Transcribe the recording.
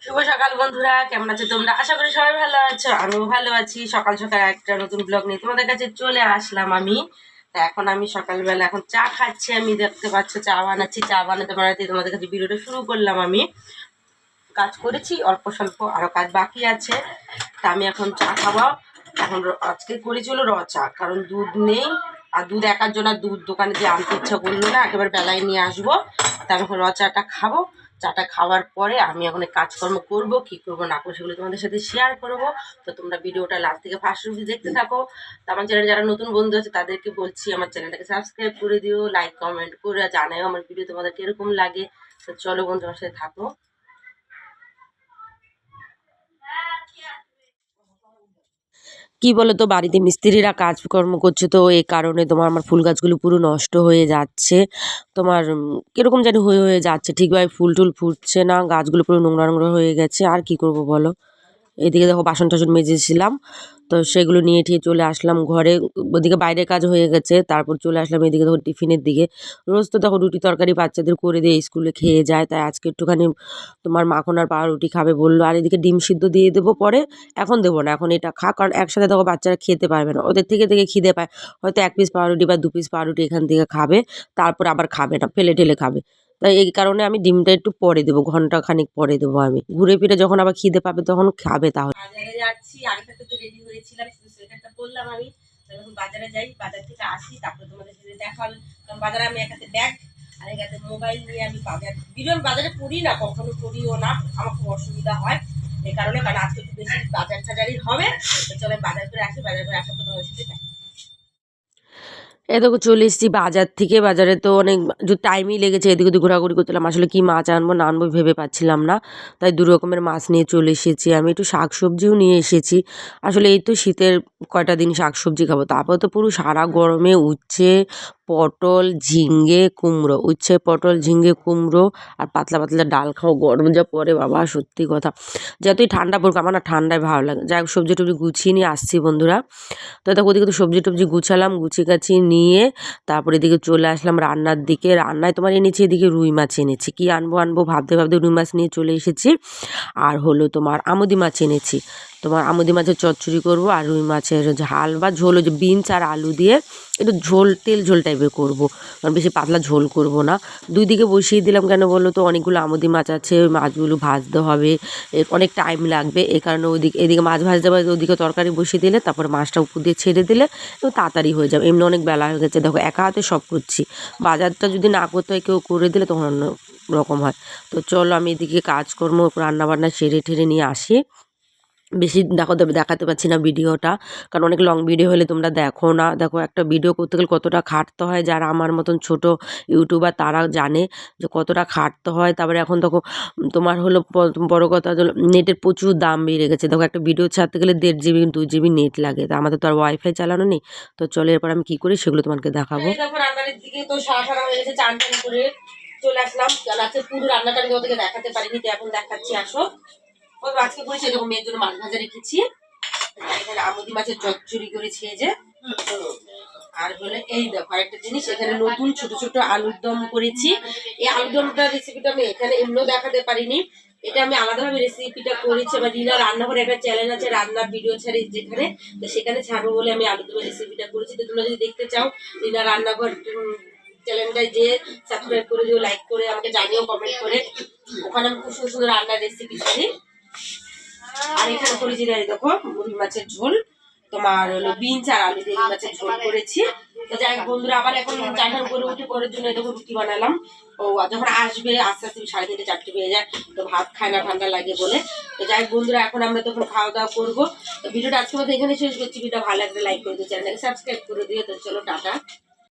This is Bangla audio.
শুভ সকাল বন্ধুরা, কেমন আছো তোমরা? আশা করি সবাই ভালো আছো, আমিও ভালো আছি। সকাল সকাল একটা নতুন ব্লগ নিয়ে তোমাদের কাছে চলে আসলাম আমি। তা এখন আমি সকালবেলা এখন চা খাচ্ছি। আমি দেখতে পাচ্ছ চা বানাচ্ছি। চা বানাতে বানাতে তোমাদের কাছে ভিডিওটা শুরু করলাম। আমি কাজ করেছি অল্প স্বল্প, আরও কাজ বাকি আছে। তা আমি এখন চা খাবো। এখন আজকে করেছি হলো র চা, কারণ দুধ নেই। আর দুধ একার জন্য দুধ দোকানে দিয়ে আনতে ইচ্ছা করলো না, একেবারে বেলায় নিয়ে আসবো। তা আমি এখন র চাটা খাবো। চাটা খাওয়ার পরে আমি এখন কাজকর্ম করব, কি করব না করবো সেগুলো তোমাদের সাথে শেয়ার করব। তো তোমরা ভিডিওটা লাস্ট থেকে ফার্স্ট অবধি দেখতে থাকো। তো আমার চ্যানেলে যারা নতুন বন্ধু আছে তাদেরকে বলছি আমার চ্যানেলটাকে সাবস্ক্রাইব করে দিও, লাইক কমেন্ট করে জানাও আমার ভিডিও তোমাদের কিরকম লাগে। তো চলো বন্ধু, আমার সাথে থাকো। কি বলো তো, বাড়িতে মিস্ত্রিরা কাজকর্ম করছে, তো এই কারণে তোমার আমার ফুল গাছগুলো পুরো নষ্ট হয়ে যাচ্ছে। তোমার কিরকম জানি হয়ে হয়ে যাচ্ছে, ঠিকভাবে ফুল টুল ফুটছে না, গাছগুলো পুরো নোংরা নোংরা হয়ে গেছে। আর কি করব বলো। এদিকে দেখো বাসন টাসন মেজেছিলাম, তো সেগুলো নিয়ে ঠিয়ে চলে আসলাম ঘরে। ওদিকে বাইরের কাজ হয়ে গেছে, তারপর চলে আসলাম এদিকে দেখো টিফিনের দিকে। রোজ তো দেখো রুটি তরকারি বাচ্চাদের করে দিয়ে স্কুলে খেয়ে যায়, তাই আজকে একটুখানি তোমার মাখন আর পাউরুটি খাবে বললো। আর এদিকে ডিম সিদ্ধ দিয়ে দেবো পরে, এখন দেবো না, এখন এটা খা, কারণ একসাথে দেখো বাচ্চারা খেতে পারবে না, ওদের থেকে থেকে খিদে পায়। হয়তো 1 পিস পাউরুটি বা 2 পিস পাউরুটি এখান থেকে খাবে, তারপর আবার খাবে না, ফেলে ঠেলে খাবে। তাই এই কারণে আমি ডিমটা একটু পরে দেবো, ঘন্টা খানিক পরে দেবো। আমি ঘুরে ফিরে যখন আবার খিদে পাবে তখন খাবে। তাহলে বাজারে যাচ্ছি, আগে থেকে তো রেডি হয়েছিলাম, শুধু সোয়েটারটা পরলাম আমি। যখন বাজারে যাই, বাজার থেকে আসি, তারপরে তোমাদের সাথে দেখা হবে। কারণ বাজারে আমি এক হাতে ব্যাগ আর এক হাতে মোবাইল নিয়ে আমি বাজারে পড়ি না, কখনো পড়িও না, আমার খুব অসুবিধা হয় এই কারণে। কারণ আজকে একটু বেশি বাজার টাজারই হবে। তো চলো বাজার করে আসি, বাজার করে আসার পর তোমাদের সাথে দেখা। দেখো চলে এসেছি বাজার থেকে। বাজারে তো অনেক টাইমই লেগেছে, এদিকে ওদিকে ঘোরাঘুরি করছিলাম। আসলে কি মাছ আনবো না আনবো ভেবে পাচ্ছিলাম না, তাই 2 রকমের মাছ নিয়ে চলে এসেছি। আমি একটু শাকসবজিও নিয়ে এসেছি। আসলে এই তো শীতের কয়টা দিন শাকসবজি খাবো, তারপর তো পুরো সারা গরমে উচ্ছে, পটল, ঝিঙ্গে, কুমড়ো, উচ্ছে পটল ঝিঙ্গে কুমড়ো আর পাতলা পাতলা ডাল খাও, গরম যা পড়ে বাবা, সত্যি কথা। যতই ঠান্ডা পড়ুক আমার না ঠান্ডায় ভালো লাগে। যাই হোক সবজি টবজি গুছিয়ে নিয়ে আসছি বন্ধুরা। তো দেখো ওদিকে তো সবজি টবজি গুছালাম, গুছিয়ে গাছিয়ে নিয়ে তারপরে এদিকে চলে আসলাম রান্নার দিকে। রান্নায় তোমার এনেছি এদিকে রুই মাছ এনেছি, কি আনবো আনবো ভাবতে ভাবতে রুই মাছ নিয়ে চলে এসেছি। আর হলো তোমার আমুদি মাছ এনেছি, তোমার আমুদি মাছের চচ্চড়ি করব। আর রুই মাছের ঝাল বা ঝোল, ওই যে বিনস আর আলু দিয়ে একটু ঝোল, তেল ঝোল টাইপের করবো, কারণ বেশি পাতলা ঝোল করব না। 2 দিকে বসিয়ে দিলাম, কেন বলো তো, অনেকগুলো আমুদি মাছ আছে, ওই মাছগুলো ভাজতে হবে, অনেক টাইম লাগবে। এই কারণে এদিকে মাছ ভাজতে হবে, ওদিকে তরকারি বসিয়ে দিলে তারপরে মাছটা উপর দিয়ে ছেড়ে দিলে তো তাড়াতাড়ি হয়ে যাবে। এমনি অনেক বেলা হয়ে গেছে, দেখো একা হাতে সব করছি। বাজারটা যদি না করতে হয়, কেউ করে দিলে তখন অন্য রকম হয়। তো চলো আমি এদিকে কাজকর্ম রান্নাবান্না সেরে ঠেরে নিয়ে আসি। বেশি দেখাতে পারছি না ভিডিওটা, কারণ অনেক লং ভিডিও হলে তোমরা দেখো না। দেখো একটা ভিডিও করতে গেলে কতটা খাটতে হয়, যারা আমার মতন ছোট ইউটিউবার তারা জানে যে কতটা খাটতে হয়। তারপরে এখন দেখো তোমার হলো বড় কথা হলো নেটের প্রচুর দাম বেড়ে গেছে। দেখো একটা ভিডিও ছাড়তে গেলে 1.5 GB 2 GB নেট লাগে, তা আমাদের তো আর ওয়াইফাই চালানো নেই। তো চলো এরপর আমি কী করি সেগুলো তোমাকে দেখাবো। দেখো রান্নার দিকে তো সারা হয়ে গেছে, চান টান করে চলে আসলাম। আজকে পুরো রান্নাটা আমি ওদেরকে দেখাতে পারিনি, তো এখন দেখাচ্ছি, আসো। ওই আজকে করেছি এরকম মেয়ের জন্য মাছ ভাজা রেখেছি, এখানে আমুদি মাছের চচ্চড়ি করেছি এই যে। আর হলে এই দেখো আরেকটা জিনিস, এখানে নতুন ছোট ছোট আলুর দম করেছি। এই আলুর দমটার রেসিপিটা আমি এখানে এমনিও দেখাতে পারিনি, এটা আমি আলাদাভাবে রেসিপিটা করেছি। আমার রিনা রান্নাঘরে একটা চ্যানেল আছে, রান্নার ভিডিও ছাড়ি যেখানে, তো সেখানে ছাড়বো বলে আমি আলুর দমের রেসিপিটা করেছি। তো তোমরা যদি দেখতে চাও রিনা রান্নাঘর চ্যানেলটায় যে সাবস্ক্রাইব করে দিও, লাইক করে আমাকে জানিও কমেন্ট করে, ওখানে আমি খুব সুন্দর সুন্দর রান্নার রেসিপি ছাড়ি। আর এখানে করেছি দেখো রুই মাছের ঝোল, তোমার হলো বিনস আর আলু দিয়ে রুই মাছের ঝোল করেছি। তো যাই হোক বন্ধুরা, আবার এখন চান টান করে উঠে পরের জন্য দেখো রুটি বানালাম। ও যখন আসবে আস্তে আস্তে 3:30 4টে বেজে যায়, তো ভাত খায় না, ঠান্ডা লাগে বলে। তো যাই হোক বন্ধুরা, এখন আমরা তখন খাওয়া দাওয়া করবো। তো ভিডিওটা আজকে মতো এখানে শেষ করছি। ভিডিওটা ভালো লাগলে লাইক করে দিও, চ্যানেলটাকে সাবস্ক্রাইব করে দিও। তো চলো টাটা।